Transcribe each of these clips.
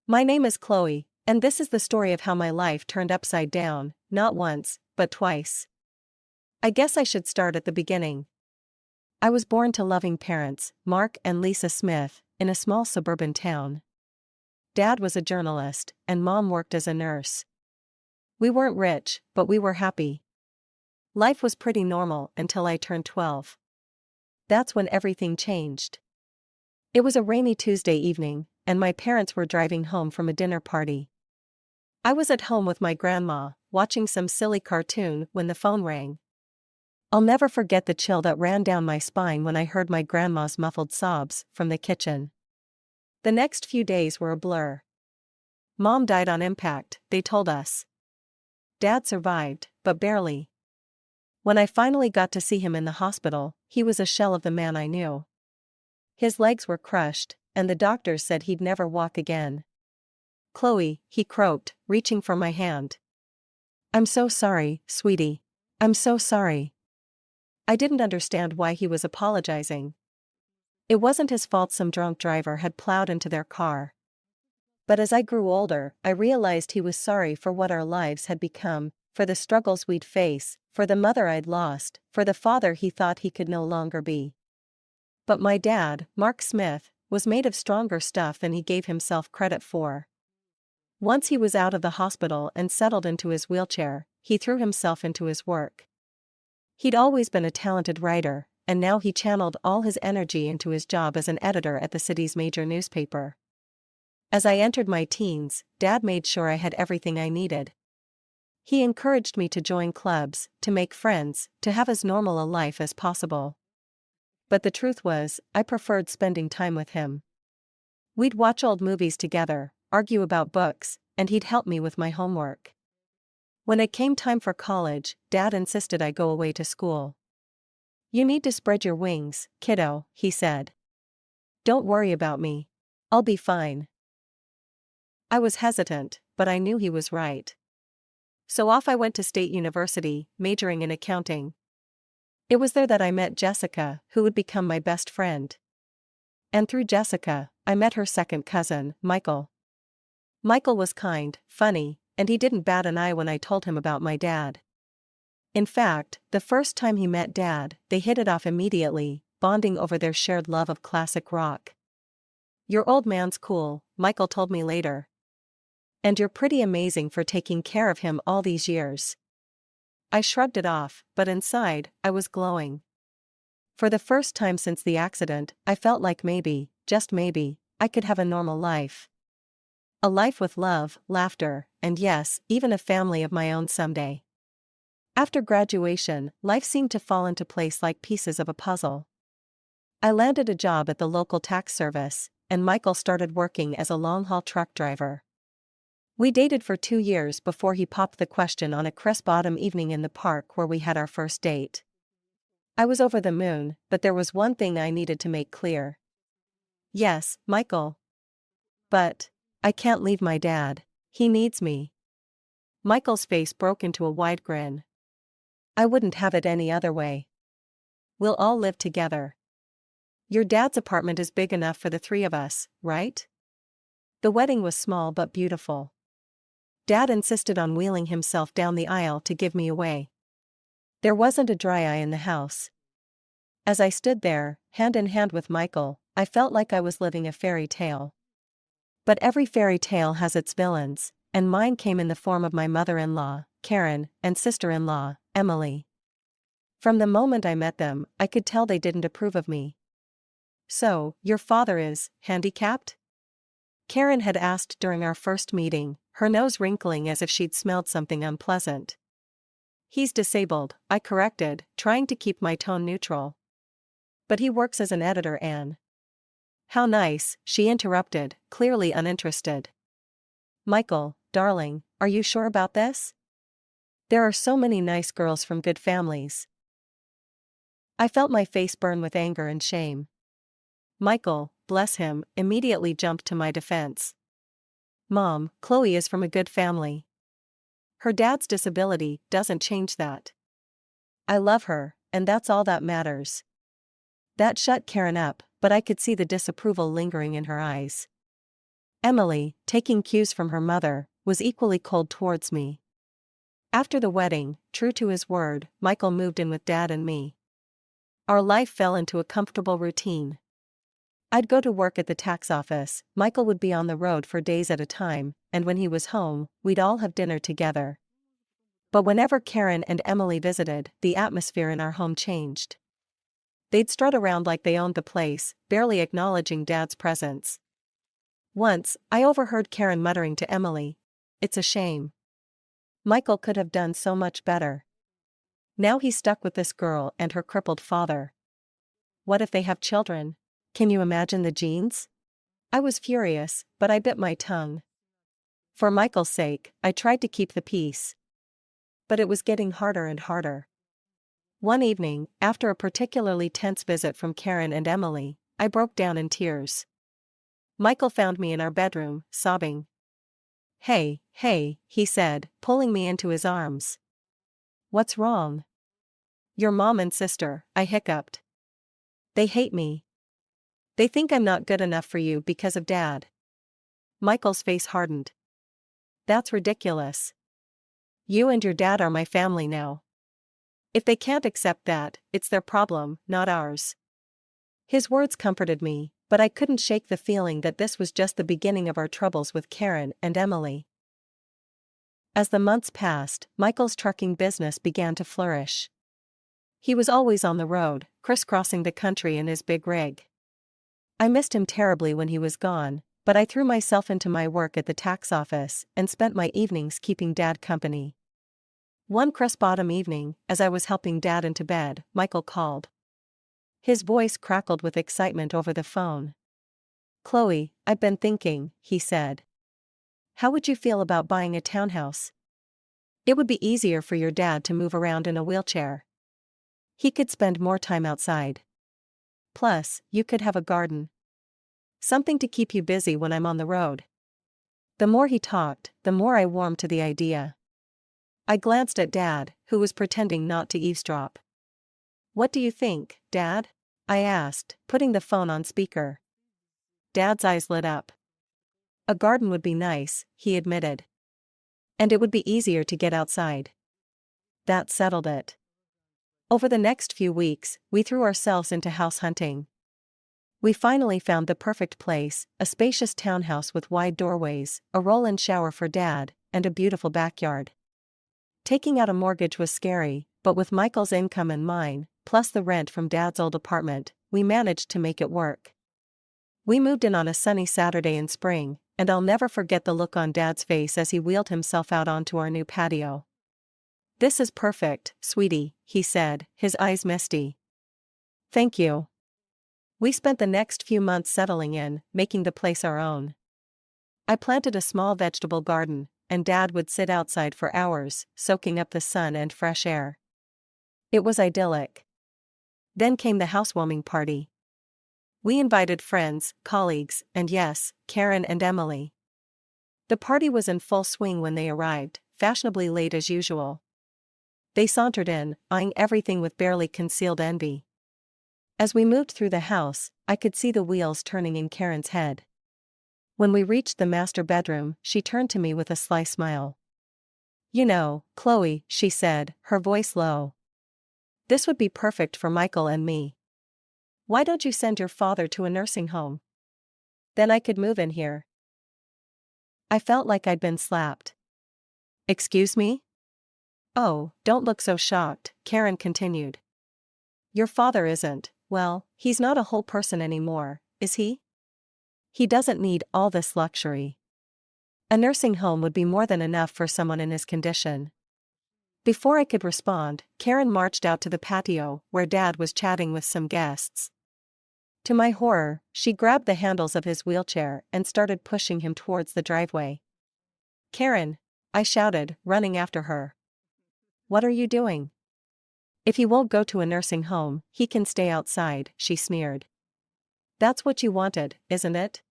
My name is Chloe, and this is the story of how my life turned upside down, not once, but twice. I guess I should start at the beginning. I was born to loving parents, Mark and Lisa Smith, in a small suburban town. Dad was a journalist, and Mom worked as a nurse. We weren't rich, but we were happy. Life was pretty normal until I turned 12. That's when everything changed. It was a rainy Tuesday evening, and my parents were driving home from a dinner party. I was at home with my grandma, watching some silly cartoon when the phone rang. I'll never forget the chill that ran down my spine when I heard my grandma's muffled sobs from the kitchen. The next few days were a blur. Mom died on impact, they told us. Dad survived, but barely. When I finally got to see him in the hospital, he was a shell of the man I knew. His legs were crushed, and the doctors said he'd never walk again. "Chloe," he croaked, reaching for my hand. "I'm so sorry, sweetie. I'm so sorry." I didn't understand why he was apologizing. It wasn't his fault some drunk driver had plowed into their car. But as I grew older, I realized he was sorry for what our lives had become, for the struggles we'd face, for the mother I'd lost, for the father he thought he could no longer be. But my dad, Mark Smith, was made of stronger stuff than he gave himself credit for. Once he was out of the hospital and settled into his wheelchair, he threw himself into his work. He'd always been a talented writer, and now he channeled all his energy into his job as an editor at the city's major newspaper. As I entered my teens, Dad made sure I had everything I needed. He encouraged me to join clubs, to make friends, to have as normal a life as possible. But the truth was, I preferred spending time with him. We'd watch old movies together, argue about books, and he'd help me with my homework. When it came time for college, Dad insisted I go away to school. "You need to spread your wings, kiddo," he said. "Don't worry about me. I'll be fine." I was hesitant, but I knew he was right. So off I went to State University, majoring in accounting. It was there that I met Jessica, who would become my best friend. And through Jessica, I met her second cousin, Michael. Michael was kind, funny, and he didn't bat an eye when I told him about my dad. In fact, the first time he met Dad, they hit it off immediately, bonding over their shared love of classic rock. "Your old man's cool," Michael told me later. "And you're pretty amazing for taking care of him all these years." I shrugged it off, but inside, I was glowing. For the first time since the accident, I felt like maybe, just maybe, I could have a normal life. A life with love, laughter, and yes, even a family of my own someday. After graduation, life seemed to fall into place like pieces of a puzzle. I landed a job at the local tax service, and Michael started working as a long-haul truck driver. We dated for 2 years before he popped the question on a crisp autumn evening in the park where we had our first date. I was over the moon, but there was one thing I needed to make clear. "Yes, Michael. But I can't leave my dad. He needs me." Michael's face broke into a wide grin. "I wouldn't have it any other way. We'll all live together. Your dad's apartment is big enough for the 3 of us, right?" The wedding was small but beautiful. Dad insisted on wheeling himself down the aisle to give me away. There wasn't a dry eye in the house. As I stood there, hand in hand with Michael, I felt like I was living a fairy tale. But every fairy tale has its villains, and mine came in the form of my mother-in-law, Karen, and sister-in-law, Emily. From the moment I met them, I could tell they didn't approve of me. "So, your father is handicapped?" Karen had asked during our first meeting, her nose wrinkling as if she'd smelled something unpleasant. "He's disabled," I corrected, trying to keep my tone neutral. "But he works as an editor, Anne." "How nice," she interrupted, clearly uninterested. "Michael, darling, are you sure about this? There are so many nice girls from good families." I felt my face burn with anger and shame. Michael, bless him, immediately jumped to my defense. "Mom, Chloe is from a good family. Her dad's disability doesn't change that. I love her, and that's all that matters." That shut Karen up, but I could see the disapproval lingering in her eyes. Emily, taking cues from her mother, was equally cold towards me. After the wedding, true to his word, Michael moved in with Dad and me. Our life fell into a comfortable routine. I'd go to work at the tax office, Michael would be on the road for days at a time, and when he was home, we'd all have dinner together. But whenever Karen and Emily visited, the atmosphere in our home changed. They'd strut around like they owned the place, barely acknowledging Dad's presence. Once, I overheard Karen muttering to Emily, "It's a shame. Michael could have done so much better. Now he's stuck with this girl and her crippled father. What if they have children? Can you imagine the genes?" I was furious, but I bit my tongue. For Michael's sake, I tried to keep the peace. But it was getting harder and harder. One evening, after a particularly tense visit from Karen and Emily, I broke down in tears. Michael found me in our bedroom, sobbing. Hey, he said, pulling me into his arms. "What's wrong?" "Your mom and sister," I hiccuped. "They hate me. They think I'm not good enough for you because of Dad." Michael's face hardened. "That's ridiculous. You and your dad are my family now. If they can't accept that, it's their problem, not ours." His words comforted me, but I couldn't shake the feeling that this was just the beginning of our troubles with Karen and Emily. As the months passed, Michael's trucking business began to flourish. He was always on the road, crisscrossing the country in his big rig. I missed him terribly when he was gone, but I threw myself into my work at the tax office and spent my evenings keeping Dad company. One crisp autumn evening, as I was helping Dad into bed, Michael called. His voice crackled with excitement over the phone. "Chloe, I've been thinking," he said. "How would you feel about buying a townhouse? It would be easier for your dad to move around in a wheelchair. He could spend more time outside. Plus, you could have a garden. Something to keep you busy when I'm on the road." The more he talked, the more I warmed to the idea. I glanced at Dad, who was pretending not to eavesdrop. "What do you think, Dad?" I asked, putting the phone on speaker. Dad's eyes lit up. "A garden would be nice," he admitted. "And it would be easier to get outside." That settled it. Over the next few weeks, we threw ourselves into house hunting. We finally found the perfect place, a spacious townhouse with wide doorways, a roll-in shower for Dad, and a beautiful backyard. Taking out a mortgage was scary, but with Michael's income and mine, plus the rent from Dad's old apartment, we managed to make it work. We moved in on a sunny Saturday in spring, and I'll never forget the look on Dad's face as he wheeled himself out onto our new patio. "This is perfect, sweetie," he said, his eyes misty. "Thank you." We spent the next few months settling in, making the place our own. I planted a small vegetable garden, and Dad would sit outside for hours, soaking up the sun and fresh air. It was idyllic. Then came the housewarming party. We invited friends, colleagues, and yes, Karen and Emily. The party was in full swing when they arrived, fashionably late as usual. They sauntered in, eyeing everything with barely concealed envy. As we moved through the house, I could see the wheels turning in Karen's head. When we reached the master bedroom, she turned to me with a sly smile. "You know, Chloe," she said, her voice low. "This would be perfect for Michael and me. Why don't you send your father to a nursing home? Then I could move in here." I felt like I'd been slapped. "Excuse me?" "Oh, don't look so shocked," Karen continued. "Your father isn't, well, he's not a whole person anymore, is he? He doesn't need all this luxury. A nursing home would be more than enough for someone in his condition." Before I could respond, Karen marched out to the patio, where Dad was chatting with some guests. To my horror, she grabbed the handles of his wheelchair and started pushing him towards the driveway. "Karen!" I shouted, running after her. "What are you doing?" "If he won't go to a nursing home, he can stay outside," she sneered. "That's what you wanted, isn't it?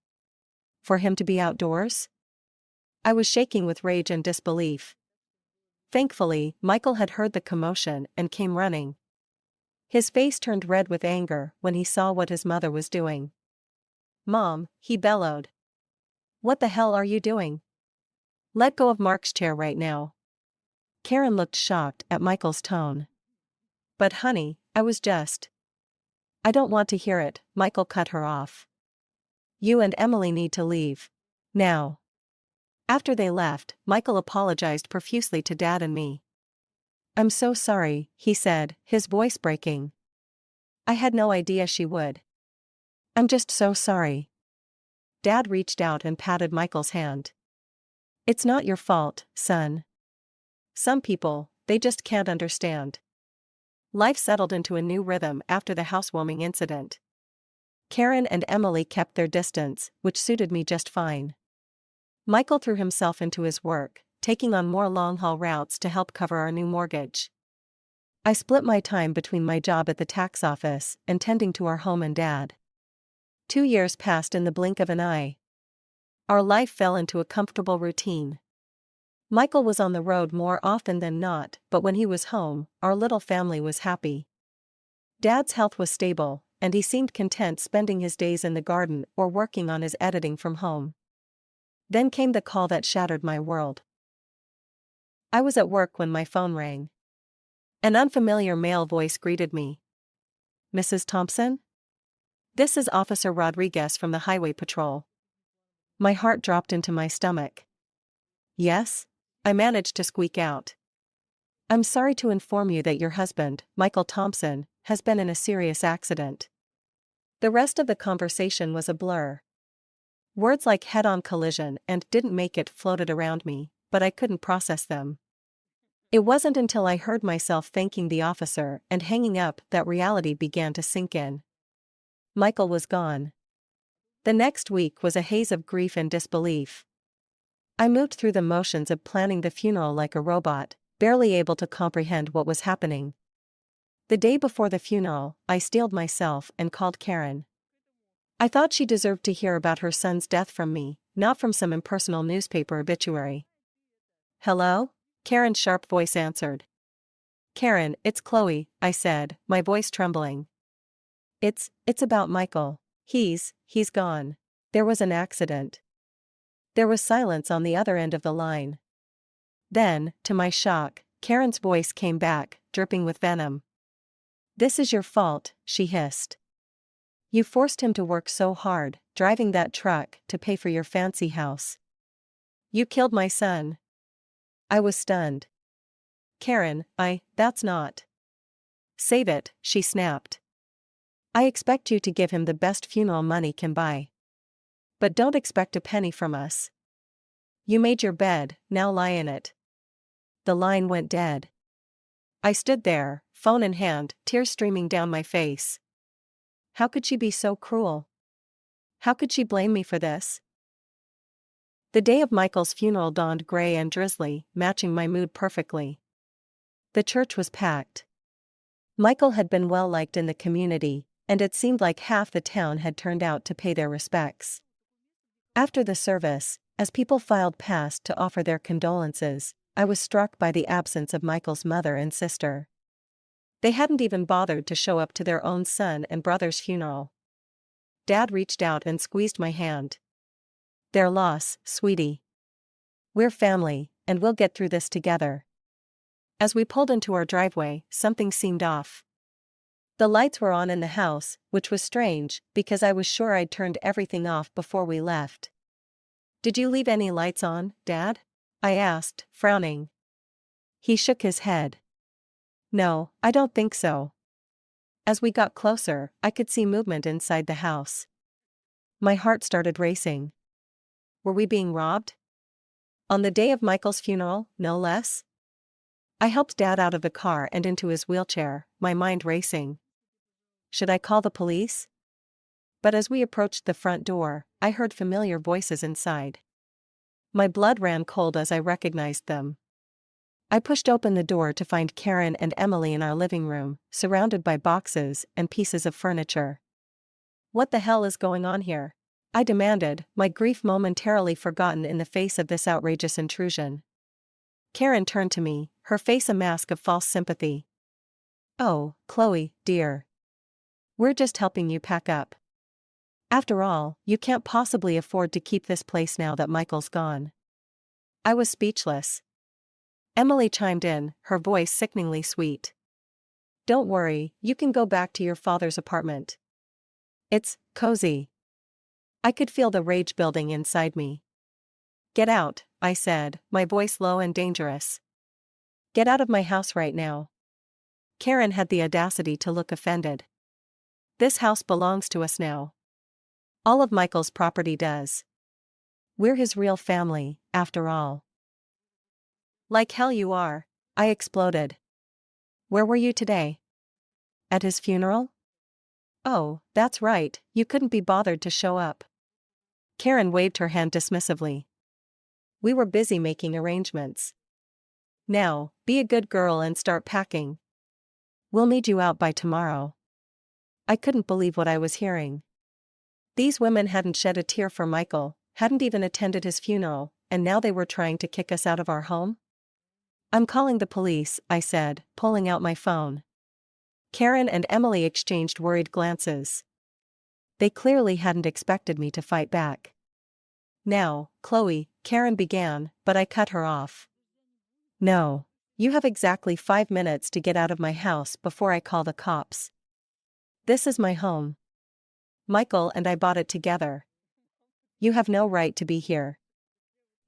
For him to be outdoors?" I was shaking with rage and disbelief. Thankfully, Michael had heard the commotion and came running. His face turned red with anger when he saw what his mother was doing. "Mom," he bellowed. What the hell are you doing? Let go of Mark's chair right now. Karen looked shocked at Michael's tone. But honey, I was just. I don't want to hear it, Michael cut her off. You and Emily need to leave. Now. After they left, Michael apologized profusely to Dad and me. I'm so sorry, he said, his voice breaking. I had no idea she would. I'm just so sorry. Dad reached out and patted Michael's hand. It's not your fault, son. Some people, they just can't understand. Life settled into a new rhythm after the housewarming incident. Karen and Emily kept their distance, which suited me just fine. Michael threw himself into his work, taking on more long-haul routes to help cover our new mortgage. I split my time between my job at the tax office and tending to our home and Dad. 2 years passed in the blink of an eye. Our life fell into a comfortable routine. Michael was on the road more often than not, but when he was home, our little family was happy. Dad's health was stable, and he seemed content spending his days in the garden or working on his editing from home. Then came the call that shattered my world. I was at work when my phone rang. An unfamiliar male voice greeted me. Mrs. Thompson? This is Officer Rodriguez from the Highway Patrol. My heart dropped into my stomach. Yes? I managed to squeak out. I'm sorry to inform you that your husband, Michael Thompson, has been in a serious accident. The rest of the conversation was a blur. Words like head-on collision and didn't make it floated around me, but I couldn't process them. It wasn't until I heard myself thanking the officer and hanging up that reality began to sink in. Michael was gone. The next week was a haze of grief and disbelief. I moved through the motions of planning the funeral like a robot, barely able to comprehend what was happening. The day before the funeral, I steeled myself and called Karen. I thought she deserved to hear about her son's death from me, not from some impersonal newspaper obituary. Hello? Karen's sharp voice answered. Karen, it's Chloe, I said, my voice trembling. It's about Michael. He's gone. There was an accident. There was silence on the other end of the line. Then, to my shock, Karen's voice came back, dripping with venom. This is your fault, she hissed. You forced him to work so hard, driving that truck to pay for your fancy house. You killed my son. I was stunned. Karen, that's not. Save it, she snapped. I expect you to give him the best funeral money can buy. But don't expect a penny from us. You made your bed, now lie in it. The line went dead. I stood there, phone in hand, tears streaming down my face. How could she be so cruel? How could she blame me for this? The day of Michael's funeral dawned gray and drizzly, matching my mood perfectly. The church was packed. Michael had been well liked in the community, and it seemed like half the town had turned out to pay their respects. After the service, as people filed past to offer their condolences, I was struck by the absence of Michael's mother and sister. They hadn't even bothered to show up to their own son and brother's funeral. Dad reached out and squeezed my hand. Their loss, sweetie. We're family, and we'll get through this together. As we pulled into our driveway, something seemed off. The lights were on in the house, which was strange, because I was sure I'd turned everything off before we left. Did you leave any lights on, Dad? I asked, frowning. He shook his head. No, I don't think so. As we got closer, I could see movement inside the house. My heart started racing. Were we being robbed? On the day of Michael's funeral, no less? I helped Dad out of the car and into his wheelchair, my mind racing. Should I call the police? But as we approached the front door, I heard familiar voices inside. My blood ran cold as I recognized them. I pushed open the door to find Karen and Emily in our living room, surrounded by boxes and pieces of furniture. What the hell is going on here? I demanded, my grief momentarily forgotten in the face of this outrageous intrusion. Karen turned to me, her face a mask of false sympathy. Oh, Chloe, dear. We're just helping you pack up. After all, you can't possibly afford to keep this place now that Michael's gone. I was speechless. Emily chimed in, her voice sickeningly sweet. Don't worry, you can go back to your father's apartment. It's cozy. I could feel the rage building inside me. Get out, I said, my voice low and dangerous. Get out of my house right now. Karen had the audacity to look offended. This house belongs to us now. All of Michael's property does. We're his real family, after all. Like hell you are, I exploded. Where were you today? At his funeral? Oh, that's right, you couldn't be bothered to show up. Karen waved her hand dismissively. We were busy making arrangements. Now, be a good girl and start packing. We'll need you out by tomorrow. I couldn't believe what I was hearing. These women hadn't shed a tear for Michael, hadn't even attended his funeral, and now they were trying to kick us out of our home? I'm calling the police, I said, pulling out my phone. Karen and Emily exchanged worried glances. They clearly hadn't expected me to fight back. Now, Chloe, Karen began, but I cut her off. No. You have exactly 5 minutes to get out of my house before I call the cops. This is my home. Michael and I bought it together. You have no right to be here.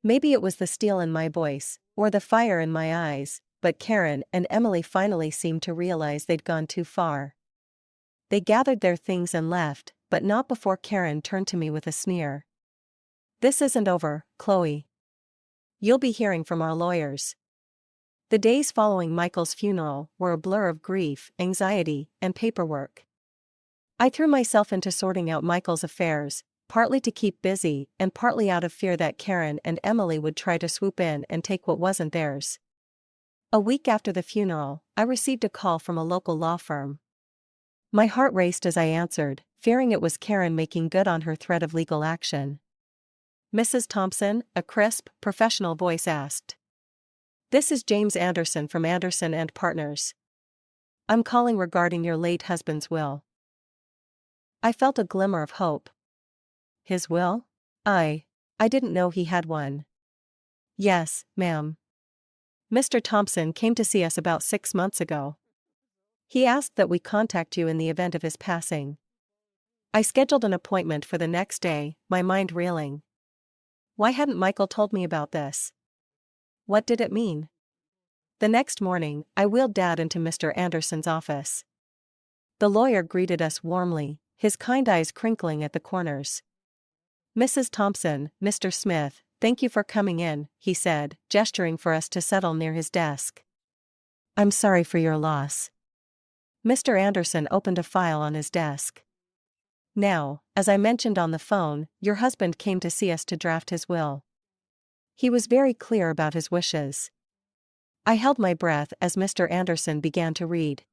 Maybe it was the steel in my voice, or the fire in my eyes, but Karen and Emily finally seemed to realize they'd gone too far. They gathered their things and left, but not before Karen turned to me with a sneer. This isn't over, Chloe. You'll be hearing from our lawyers. The days following Michael's funeral were a blur of grief, anxiety, and paperwork. I threw myself into sorting out Michael's affairs, partly to keep busy and partly out of fear that Karen and Emily would try to swoop in and take what wasn't theirs. A week after the funeral, I received a call from a local law firm. My heart raced as I answered, fearing it was Karen making good on her threat of legal action. Mrs. Thompson, a crisp, professional voice asked. This is James Anderson from Anderson and Partners. I'm calling regarding your late husband's will. I felt a glimmer of hope. His will? I didn't know he had one. Yes, ma'am. Mr. Thompson came to see us about 6 months ago. He asked that we contact you in the event of his passing. I scheduled an appointment for the next day, my mind reeling. Why hadn't Michael told me about this? What did it mean? The next morning, I wheeled Dad into Mr. Anderson's office. The lawyer greeted us warmly, his kind eyes crinkling at the corners. Mrs. Thompson, Mr. Smith, thank you for coming in, he said, gesturing for us to settle near his desk. I'm sorry for your loss. Mr. Anderson opened a file on his desk. Now, as I mentioned on the phone, your husband came to see us to draft his will. He was very clear about his wishes. I held my breath as Mr. Anderson began to read.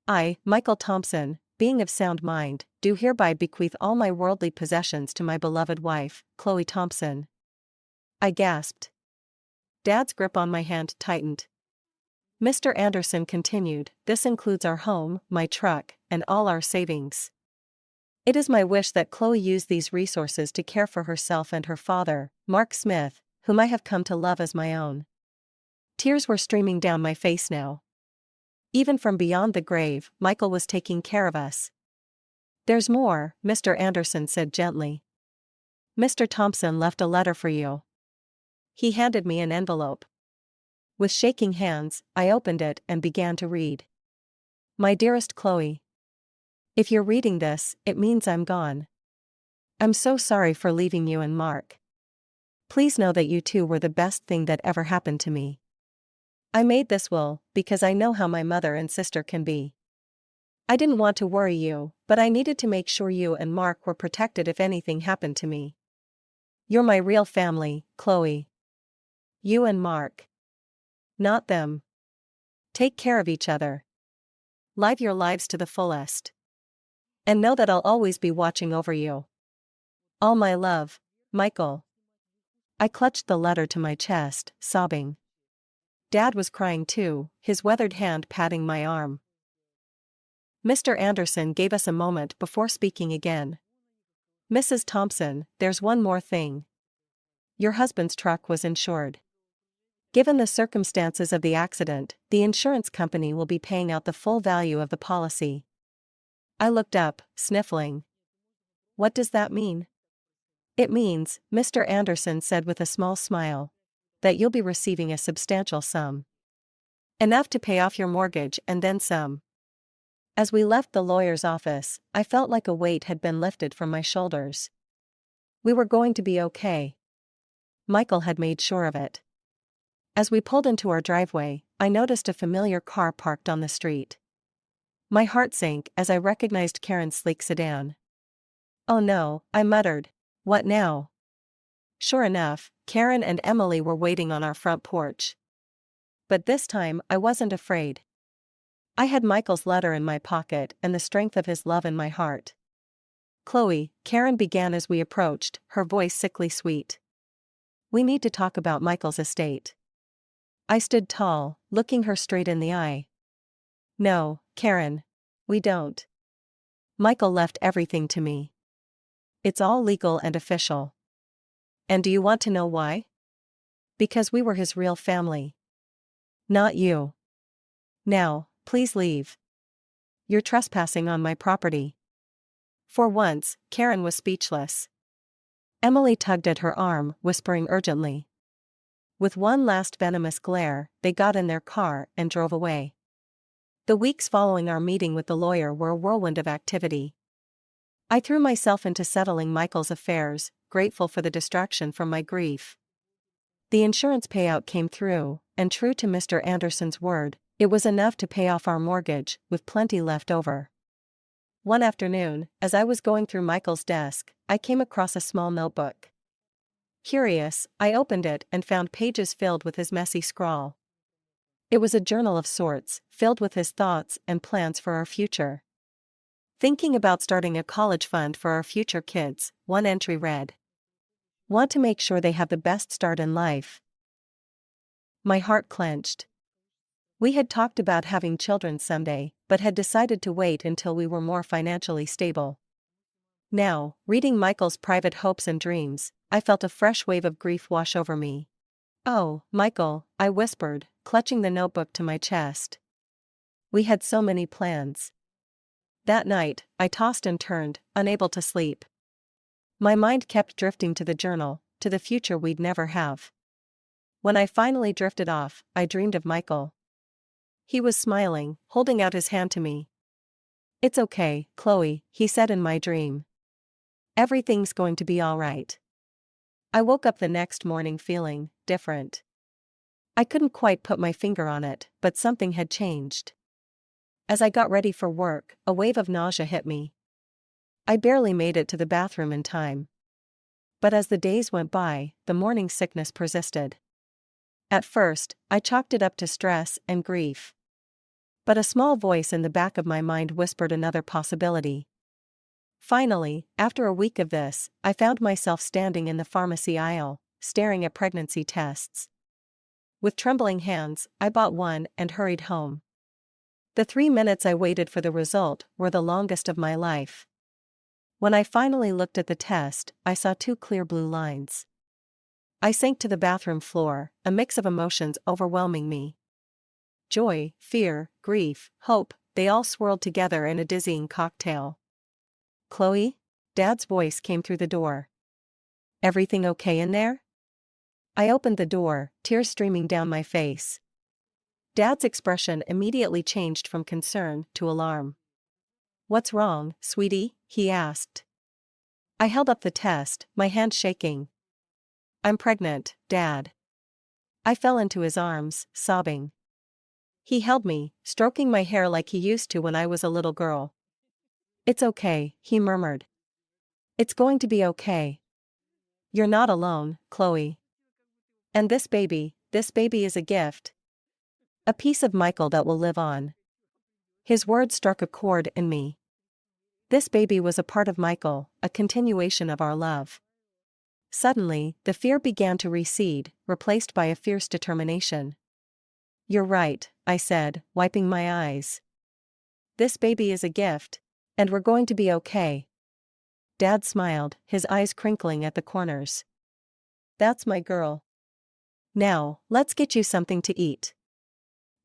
I, Michael Thompson, being of sound mind, do hereby bequeath all my worldly possessions to my beloved wife, Chloe Thompson. I gasped. Dad's grip on my hand tightened. Mr. Anderson continued, this includes our home, my truck, and all our savings. It is my wish that Chloe use these resources to care for herself and her father, Mark Smith, whom I have come to love as my own. Tears were streaming down my face now. Even from beyond the grave, Michael was taking care of us. There's more, Mr. Anderson said gently. Mr. Thompson left a letter for you. He handed me an envelope. With shaking hands, I opened it and began to read. My dearest Chloe. If you're reading this, it means I'm gone. I'm so sorry for leaving you and Mark. Please know that you two were the best thing that ever happened to me. I made this will because I know how my mother and sister can be. I didn't want to worry you, but I needed to make sure you and Mark were protected if anything happened to me. You're my real family, Chloe. You and Mark. Not them. Take care of each other. Live your lives to the fullest. And know that I'll always be watching over you. All my love, Michael. I clutched the letter to my chest, sobbing. Dad was crying too, his weathered hand patting my arm. Mr. Anderson gave us a moment before speaking again. Mrs. Thompson, there's one more thing. Your husband's truck was insured. Given the circumstances of the accident, the insurance company will be paying out the full value of the policy. I looked up, sniffling. What does that mean? It means, Mr. Anderson said with a small smile, that you'll be receiving a substantial sum. Enough to pay off your mortgage and then some. As we left the lawyer's office, I felt like a weight had been lifted from my shoulders. We were going to be okay. Michael had made sure of it. As we pulled into our driveway, I noticed a familiar car parked on the street. My heart sank as I recognized Karen's sleek sedan. Oh no, I muttered. What now? Sure enough, Karen and Emily were waiting on our front porch. But this time, I wasn't afraid. I had Michael's letter in my pocket and the strength of his love in my heart. Chloe, Karen began as we approached, her voice sickly sweet. We need to talk about Michael's estate. I stood tall, looking her straight in the eye. No, Karen. We don't. Michael left everything to me. It's all legal and official. And do you want to know why? Because we were his real family. Not you. Now, please leave. You're trespassing on my property. For once, Karen was speechless. Emily tugged at her arm, whispering urgently. With one last venomous glare, they got in their car and drove away. The weeks following our meeting with the lawyer were a whirlwind of activity. I threw myself into settling Michael's affairs, grateful for the distraction from my grief. The insurance payout came through, and true to Mr. Anderson's word, it was enough to pay off our mortgage, with plenty left over. One afternoon, as I was going through Michael's desk, I came across a small notebook. Curious, I opened it and found pages filled with his messy scrawl. It was a journal of sorts, filled with his thoughts and plans for our future. Thinking about starting a college fund for our future kids, one entry read. Want to make sure they have the best start in life. My heart clenched. We had talked about having children someday, but had decided to wait until we were more financially stable. Now, reading Michael's private hopes and dreams, I felt a fresh wave of grief wash over me. Oh, Michael, I whispered, clutching the notebook to my chest. We had so many plans. That night, I tossed and turned, unable to sleep. My mind kept drifting to the journal, to the future we'd never have. When I finally drifted off, I dreamed of Michael. He was smiling, holding out his hand to me. It's okay, Chloe, he said in my dream. Everything's going to be all right. I woke up the next morning feeling different. I couldn't quite put my finger on it, but something had changed. As I got ready for work, a wave of nausea hit me. I barely made it to the bathroom in time. But as the days went by, the morning sickness persisted. At first, I chalked it up to stress and grief. But a small voice in the back of my mind whispered another possibility. Finally, after a week of this, I found myself standing in the pharmacy aisle, staring at pregnancy tests. With trembling hands, I bought one and hurried home. The 3 minutes I waited for the result were the longest of my life. When I finally looked at the test, I saw 2 clear blue lines. I sank to the bathroom floor, a mix of emotions overwhelming me. Joy, fear, grief, hope, they all swirled together in a dizzying cocktail. Chloe? Dad's voice came through the door. Everything okay in there? I opened the door, tears streaming down my face. Dad's expression immediately changed from concern to alarm. What's wrong, sweetie? He asked. I held up the test, my hand shaking. I'm pregnant, Dad. I fell into his arms, sobbing. He held me, stroking my hair like he used to when I was a little girl. It's okay, he murmured. It's going to be okay. You're not alone, Chloe. And this baby is a gift. A piece of Michael that will live on. His words struck a chord in me. This baby was a part of Michael, a continuation of our love. Suddenly, the fear began to recede, replaced by a fierce determination. You're right, I said, wiping my eyes. This baby is a gift. And we're going to be okay. Dad smiled, his eyes crinkling at the corners. That's my girl. Now, let's get you something to eat.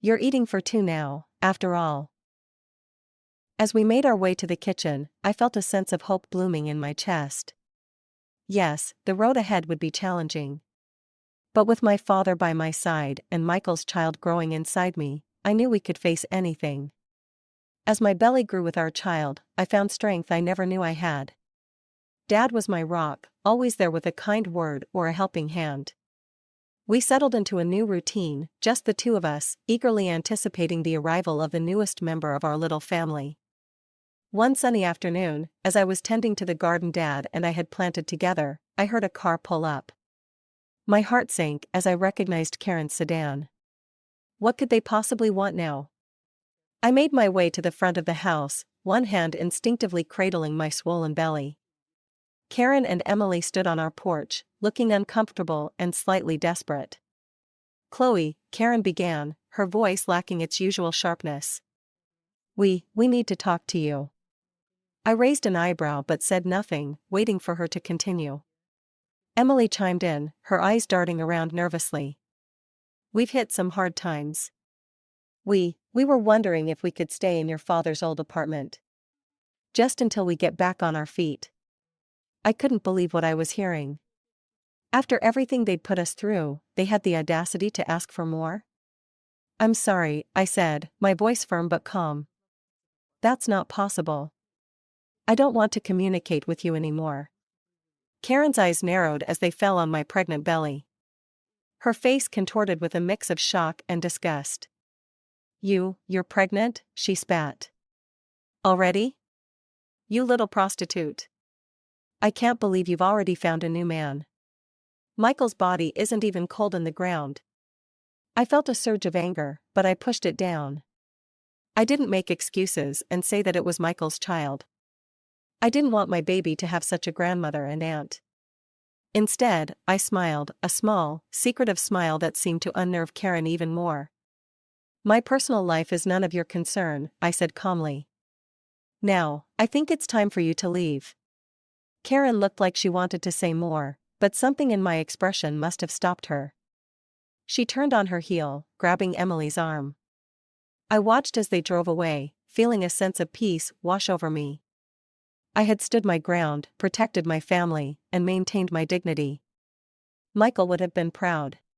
You're eating for two now, after all. As we made our way to the kitchen, I felt a sense of hope blooming in my chest. Yes, the road ahead would be challenging. But with my father by my side and Michael's child growing inside me, I knew we could face anything. As my belly grew with our child, I found strength I never knew I had. Dad was my rock, always there with a kind word or a helping hand. We settled into a new routine, just the two of us, eagerly anticipating the arrival of the newest member of our little family. One sunny afternoon, as I was tending to the garden Dad and I had planted together, I heard a car pull up. My heart sank as I recognized Karen's sedan. What could they possibly want now? I made my way to the front of the house, one hand instinctively cradling my swollen belly. Karen and Emily stood on our porch, looking uncomfortable and slightly desperate. "Chloe," Karen began, her voice lacking its usual sharpness. We need to talk to you." I raised an eyebrow but said nothing, waiting for her to continue. Emily chimed in, her eyes darting around nervously. "We've hit some hard times. We were wondering if we could stay in your father's old apartment. Just until we get back on our feet." I couldn't believe what I was hearing. After everything they'd put us through, they had the audacity to ask for more? "I'm sorry," I said, my voice firm but calm. "That's not possible. I don't want to communicate with you anymore." Karen's eyes narrowed as they fell on my pregnant belly. Her face contorted with a mix of shock and disgust. You're pregnant?" she spat. "Already? You little prostitute. I can't believe you've already found a new man. Michael's body isn't even cold in the ground." I felt a surge of anger, but I pushed it down. I didn't make excuses and say that it was Michael's child. I didn't want my baby to have such a grandmother and aunt. Instead, I smiled, a small, secretive smile that seemed to unnerve Karen even more. "My personal life is none of your concern," I said calmly. "Now, I think it's time for you to leave." Karen looked like she wanted to say more, but something in my expression must have stopped her. She turned on her heel, grabbing Emily's arm. I watched as they drove away, feeling a sense of peace wash over me. I had stood my ground, protected my family, and maintained my dignity. Michael would have been proud.